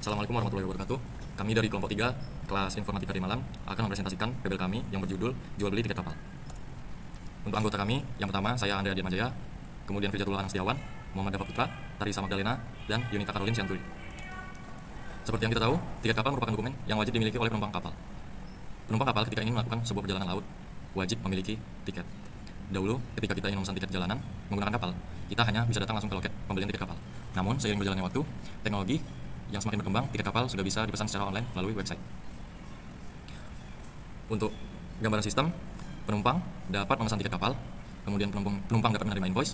Assalamualaikum warahmatullahi wabarakatuh. Kami dari kelompok 3 kelas Informatika di Malang akan mempresentasikan PBL kami yang berjudul Jual Beli Tiket Kapal. Untuk anggota kami, yang pertama saya Andrea Diamajaya, kemudian Firjatullah Anstiawan, Muhammad Dafa Putra, Tarisa Magdalena, dan Yunita Karolin Sianturi. Seperti yang kita tahu, tiket kapal merupakan dokumen yang wajib dimiliki oleh penumpang kapal. Penumpang kapal ketika ingin melakukan sebuah perjalanan laut wajib memiliki tiket. Dahulu, ketika kita ingin memesan tiket perjalanan menggunakan kapal, kita hanya bisa datang langsung ke loket pembelian tiket kapal. Namun, seiring berjalannya waktu, teknologi yang semakin berkembang, tiket kapal sudah bisa dipesan secara online melalui website. Untuk gambaran sistem, penumpang dapat memesan tiket kapal, kemudian penumpang dapat menerima invoice,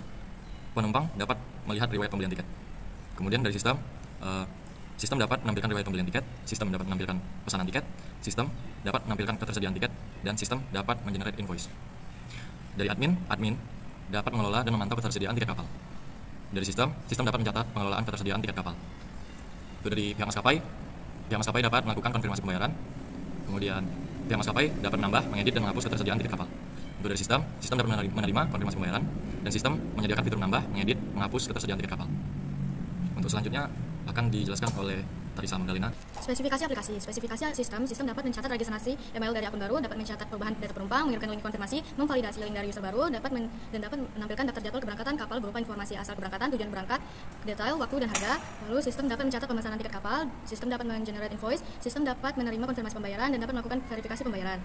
penumpang dapat melihat riwayat pembelian tiket. Kemudian dari sistem dapat menampilkan riwayat pembelian tiket, sistem dapat menampilkan pesanan tiket, sistem dapat menampilkan ketersediaan tiket, dan sistem dapat mengenerate invoice. Dari admin dapat mengelola dan memantau ketersediaan tiket kapal. Dari sistem dapat mencatat pengelolaan ketersediaan tiket kapal. Itu dari pihak maskapai dapat melakukan konfirmasi pembayaran. Kemudian pihak maskapai dapat menambah, mengedit, dan menghapus ketersediaan tiket kapal. Untuk dari sistem dapat menerima konfirmasi pembayaran, dan sistem menyediakan fitur menambah, mengedit, menghapus ketersediaan tiket kapal. Untuk selanjutnya akan dijelaskan oleh Tarisa Magdalena. Spesifikasi aplikasi. Spesifikasi sistem dapat mencatat registrasi email dari akun baru, dapat mencatat perubahan data penumpang, mengirimkan link konfirmasi, memvalidasi link dari user baru, dapat menampilkan daftar jadwal keberangkatan kapal berupa informasi asal keberangkatan, tujuan berangkat, detail, waktu, dan harga. Lalu sistem dapat mencatat pemesanan tiket kapal, sistem dapat mengenerate invoice, sistem dapat menerima konfirmasi pembayaran, dan dapat melakukan verifikasi pembayaran.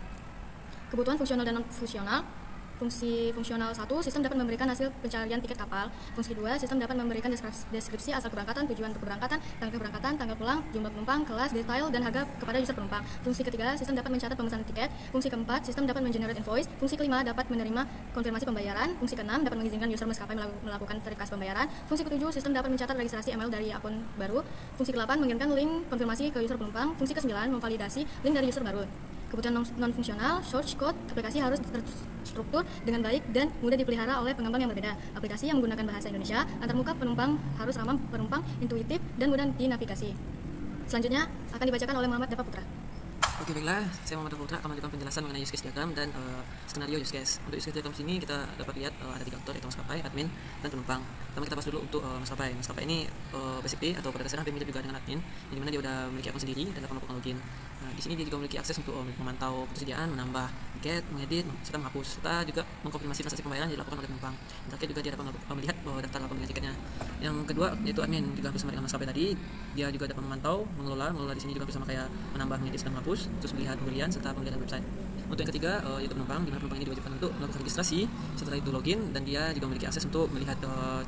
Kebutuhan fungsional dan non-fungsional. Fungsi fungsional 1, sistem dapat memberikan hasil pencarian tiket kapal. Fungsi 2, sistem dapat memberikan deskripsi asal keberangkatan, tujuan untuk keberangkatan, tanggal keberangkatan, tanggal pulang, jumlah penumpang, kelas, detail, dan harga kepada user penumpang. Fungsi ketiga, sistem dapat mencatat pemesanan tiket. Fungsi keempat, sistem dapat mengenerate invoice. Fungsi kelima, dapat menerima konfirmasi pembayaran. Fungsi keenam, dapat mengizinkan user maskapai melakukan verifikasi pembayaran. Fungsi ketujuh, sistem dapat mencatat registrasi email dari akun baru. Fungsi ke-8, mengirimkan link konfirmasi ke user penumpang. Fungsi ke-9, memvalidasi link dari user baru. Kebutuhan non-fungsional, source code, aplikasi harus terstruktur dengan baik dan mudah dipelihara oleh pengembang yang berbeda. Aplikasi yang menggunakan bahasa Indonesia, antarmuka penumpang harus ramah penumpang, intuitif, dan mudah dinavigasi. Selanjutnya akan dibacakan oleh Muhammad Dafa Putra. Oke, baiklah, saya Muhammad Dafa Putra akan memberikan penjelasan mengenai use case diagram dan skenario use case. Untuk use case diagram sini kita dapat lihat ada 3 aktor, yaitu maskapai, admin, dan penumpang. Pertama kita bahas dulu untuk maskapai. Maskapai ini basically atau pada dasarnya hampir mirip juga dengan admin, di mana dia sudah memiliki akun sendiri dan dapat melakukan login. Nah, di sini dia juga memiliki akses untuk memantau ketersediaan, menambah tiket, mengedit, serta menghapus, serta juga mengkonfirmasi transaksi pembayaran yang dilakukan oleh penumpang. Yang terakhir juga dia dapat melihat daftar pembelian tiketnya. Yang kedua yaitu admin, juga hampir sama dengan maskapai tadi, dia juga dapat memantau, mengelola di sini juga bersama kayak menambah, mengedit, dan menghapus, terus melihat pembelian serta pembelian website. Untuk yang ketiga yaitu penumpang, di mana penumpang ini diwajibkan untuk melakukan registrasi, setelah itu login, dan dia juga memiliki akses untuk melihat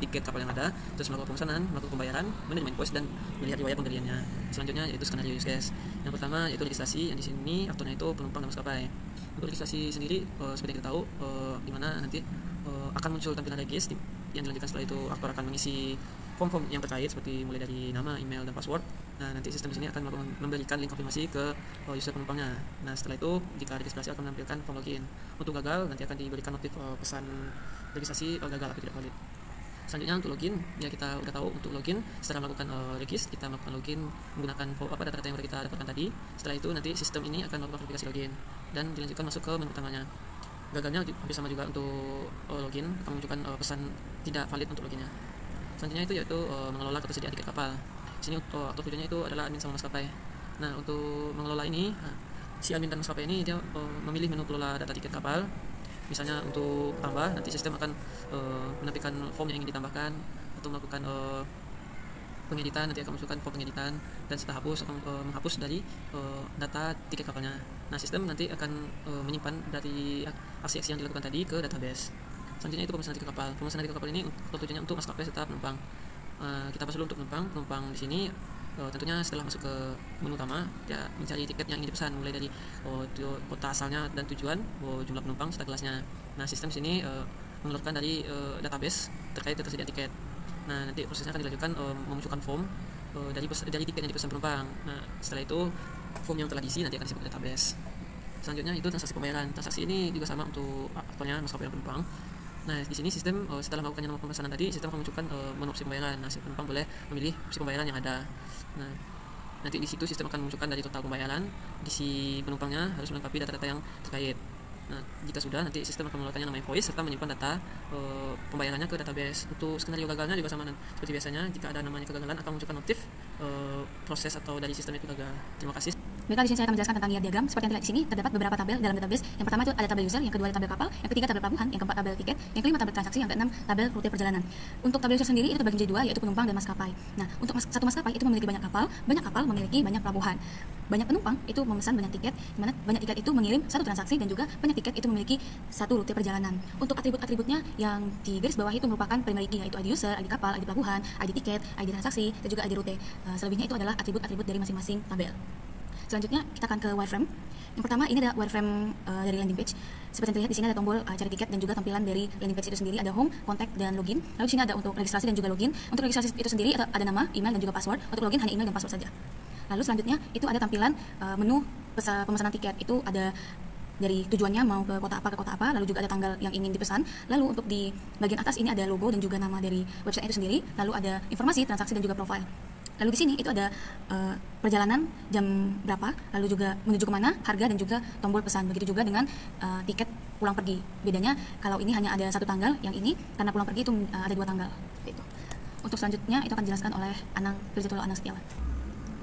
tiket kapal yang ada, terus melakukan pemesanan, melakukan pembayaran, menerima invoice, dan melihat riwayat pembeliannya. Selanjutnya yaitu skenario use case. Yang pertama yaitu registrasi, yang di sini aktornya itu penumpang dan maskapai. Untuk registrasi sendiri seperti yang kita tahu, di mana nanti akan muncul tampilan regis yang dilanjutkan. Setelah itu aktor akan mengisi form-form yang terkait seperti mulai dari nama, email, dan password. Nah, nanti sistem di sini akan memberikan link konfirmasi ke user penumpangnya. Nah, setelah itu jika registrasi akan menampilkan form login. Untuk gagal nanti akan diberikan notif pesan registrasi gagal atau tidak valid. Selanjutnya untuk login, ya kita udah tahu untuk login setelah melakukan regis, kita melakukan login menggunakan data-data yang sudah kita dapatkan tadi. Setelah itu nanti sistem ini akan melakukan verifikasi login dan dilanjutkan masuk ke menu utamanya. Gagalnya hampir sama juga untuk login, akan menunjukkan pesan tidak valid untuk loginnya. Selanjutnya itu yaitu mengelola ketersediaan tiket kapal. Di sini aktor tujuannya itu adalah admin sama maskapai. Nah, untuk mengelola ini, si admin dan maskapai ini dia memilih menu kelola data tiket kapal. Misalnya untuk tambah, nanti sistem akan menampilkan form yang ingin ditambahkan, atau melakukan pengeditan, nanti akan masukkan form pengeditan, dan setelah hapus akan menghapus dari data tiket kapalnya. Nah, sistem nanti akan menyimpan dari aksi-aksi yang dilakukan tadi ke database. Selanjutnya itu pemesanan tiket kapal. Pemesanan tiket kapal ini tujuannya untuk maskapai serta penumpang. Kita bahas dulu untuk penumpang. Penumpang di sini tentunya setelah masuk ke menu utama, dia mencari tiket yang ingin dipesan mulai dari kota asalnya dan tujuan, jumlah penumpang serta kelasnya. Nah, sistem sini mengeluarkan dari database terkait ketersediaan tiket. Nah, nanti prosesnya akan dilanjutkan memunculkan form dari tiket yang dipesan penumpang. Nah, setelah itu form yang telah diisi nanti akan disebut database. Selanjutnya itu transaksi pembayaran. Transaksi ini juga sama untuk aktornya maskapai dan penumpang. Nah, di sini sistem setelah melakukan nomor pemesanan tadi, sistem akan memunculkan menu opsi pembayaran. Nah, si penumpang boleh memilih opsi pembayaran yang ada. Nah, nanti di situ sistem akan memunculkan dari total pembayaran, di si penumpangnya harus melengkapi data-data yang terkait. Nah, jika sudah, nanti sistem akan mengeluarkannya nama invoice serta menyimpan data pembayarannya ke database. Untuk skenario gagalnya juga sama seperti biasanya, jika ada namanya kegagalan akan munculkan notif proses atau dari sistem itu gagal. Terima kasih. Baiklah, di sini saya akan menjelaskan tentang niat diagram. Seperti yang terlihat di sini, terdapat beberapa tabel dalam database. Yang pertama itu ada tabel user, yang kedua ada tabel kapal, yang ketiga tabel pelabuhan, yang keempat tabel tiket, yang kelima tabel transaksi, yang keenam tabel rute perjalanan. Untuk tabel user sendiri itu terbagi menjadi dua, yaitu penumpang dan maskapai. Nah, untuk satu maskapai itu memiliki banyak kapal memiliki banyak pelabuhan. Banyak penumpang itu memesan banyak tiket, di mana banyak tiket itu mengirim satu transaksi dan juga banyak tiket itu memiliki satu rute perjalanan. Untuk atribut-atributnya yang di garis bawah itu merupakan primary key, yaitu ID user, ID kapal, ID pelabuhan, ID tiket, ID transaksi, dan juga ID rute. Selebihnya itu adalah atribut-atribut dari masing-masing tabel. Selanjutnya kita akan ke wireframe. Yang pertama ini ada wireframe dari landing page. Seperti yang terlihat di sini ada tombol cari tiket dan juga tampilan dari landing page itu sendiri, ada home, contact, dan login. Lalu di sini ada untuk registrasi dan juga login. Untuk registrasi itu sendiri ada nama, email, dan juga password. Untuk login hanya email dan password saja. Lalu selanjutnya itu ada tampilan menu pemesanan tiket. Itu ada dari tujuannya mau ke kota apa, lalu juga ada tanggal yang ingin dipesan. Lalu untuk di bagian atas ini ada logo dan juga nama dari website itu sendiri. Lalu ada informasi, transaksi, dan juga profile. Lalu di sini itu ada perjalanan jam berapa, lalu juga menuju kemana, harga, dan juga tombol pesan. Begitu juga dengan tiket pulang pergi. Bedanya kalau ini hanya ada satu tanggal, yang ini karena pulang pergi itu ada dua tanggal. Gitu. Untuk selanjutnya itu akan dijelaskan oleh Anang Firjatullah Anang Setiawan.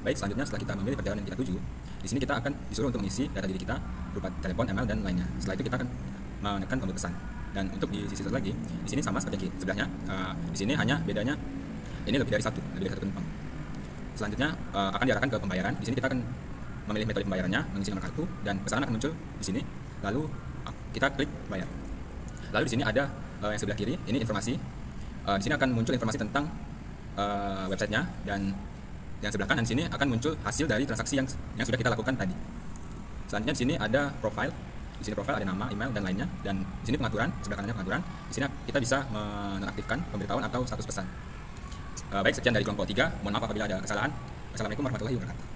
Baik, selanjutnya setelah kita memilih perjalanan yang kita tuju, di sini kita akan disuruh untuk mengisi data diri kita berupa telepon, email, dan lainnya. Setelah itu kita akan menekan tombol pesan. Dan untuk di sisi satu lagi, di sini sama seperti yang sebelahnya. Di sini hanya bedanya ini lebih dari satu penumpang. Selanjutnya akan diarahkan ke pembayaran. Di sini kita akan memilih metode pembayarannya, mengisi nomor kartu, dan pesanan akan muncul di sini. Lalu kita klik bayar. Lalu di sini ada yang sebelah kiri, ini informasi. Di sini akan muncul informasi tentang websitenya, dan yang sebelah kanan di sini akan muncul hasil dari transaksi yang sudah kita lakukan tadi. Selanjutnya di sini ada profile. Di sini profile ada nama, email, dan lainnya. Dan di sini pengaturan, sebelah kanannya pengaturan. Di sini kita bisa menonaktifkan pemberitahuan atau status pesan. Baik, sekian dari kelompok 3. Mohon maaf apabila ada kesalahan. Wassalamualaikum warahmatullahi wabarakatuh.